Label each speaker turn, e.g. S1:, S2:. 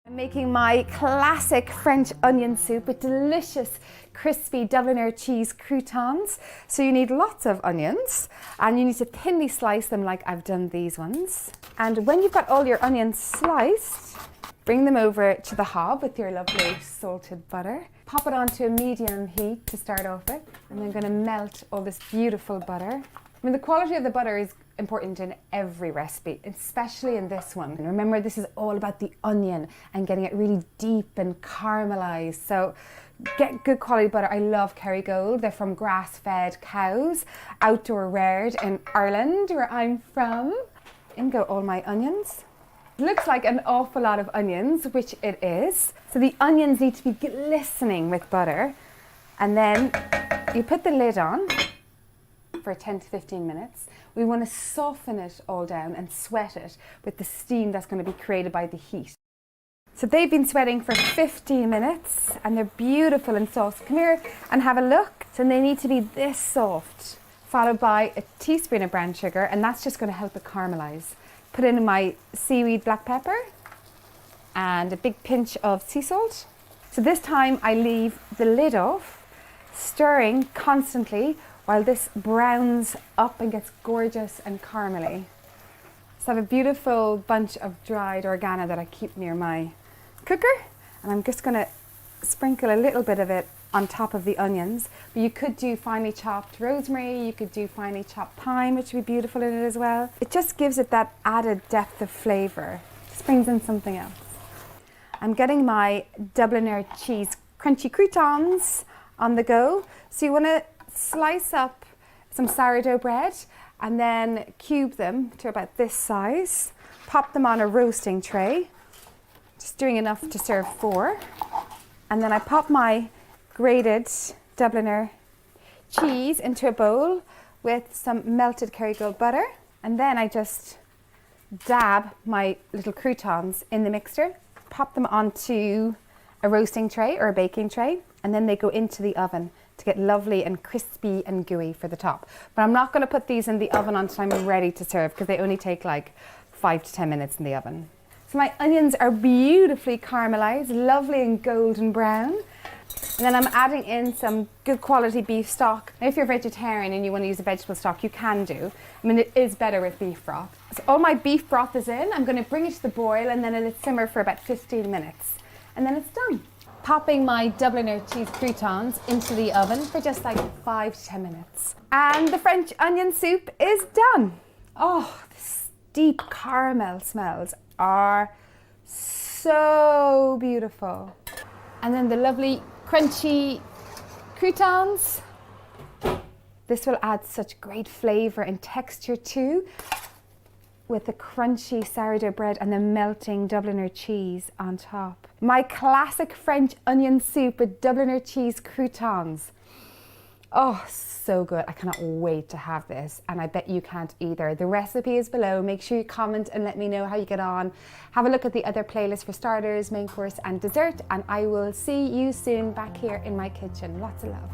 S1: I'm making my classic French onion soup with delicious crispy Dubliner cheese croutons. So you need lots of onions and you need to thinly slice them like I've done these ones. And when you've got all your onions sliced, bring them over to the hob with your lovely salted butter. Pop it onto a medium heat to start off with. And I'm going to melt all this beautiful butter. I mean, the quality of the butter is important in every recipe, especially in this one. And remember, this is all about the onion and getting it really deep and caramelized. So get good quality butter. I love Kerrygold. They're from grass-fed cows, outdoor reared in Ireland, where I'm from. In go all my onions. It looks like an awful lot of onions, which it is. So the onions need to be glistening with butter. And then you put the lid on for 10 to 15 minutes. We want to soften it all down and sweat it with the steam that's going to be created by the heat. So they've been sweating for 15 minutes and they're beautiful and soft. Come here and have a look. So they need to be this soft, followed by a teaspoon of brown sugar, and that's just going to help it caramelize. Put in my seaweed black pepper and a big pinch of sea salt. So this time I leave the lid off, stirring constantly while this browns up and gets gorgeous and caramelly. So I have a beautiful bunch of dried oregano that I keep near my cooker, and I'm just going to sprinkle a little bit of it on top of the onions. But you could do finely chopped rosemary, you could do finely chopped thyme, which would be beautiful in it as well. It just gives it that added depth of flavour. Just brings in something else. I'm getting my Dubliner cheese crunchy croutons on the go. So you want to slice up some sourdough bread and then cube them to about this size. Pop them on a roasting tray, just doing enough to serve 4. And then I pop my grated Dubliner cheese into a bowl with some melted Kerrygold butter. And then I just dab my little croutons in the mixture, pop them onto a roasting tray or a baking tray, and then they go into the oven to get lovely and crispy and gooey for the top. But I'm not going to put these in the oven until I'm ready to serve, because they only take like 5 to 10 minutes in the oven. So my onions are beautifully caramelized, lovely and golden brown. And then I'm adding in some good quality beef stock. Now, if you're vegetarian and you want to use a vegetable stock, you can do. I mean, it is better with beef broth. So all my beef broth is in. I'm going to bring it to the boil and then let it simmer for about 15 minutes. And then it's done. Popping my Dubliner cheese croutons into the oven for just like 5 to 10 minutes. And the French onion soup is done. Oh, the deep caramel smells are so beautiful. And then the lovely crunchy croutons. This will add such great flavour and texture too, with the crunchy sourdough bread and the melting Dubliner cheese on top. My classic French onion soup with Dubliner cheese croutons. Oh, so good. I cannot wait to have this, and I bet you can't either. The recipe is below. Make sure you comment and let me know how you get on. Have a look at the other playlists for starters, main course and dessert, and I will see you soon back here in my kitchen. Lots of love.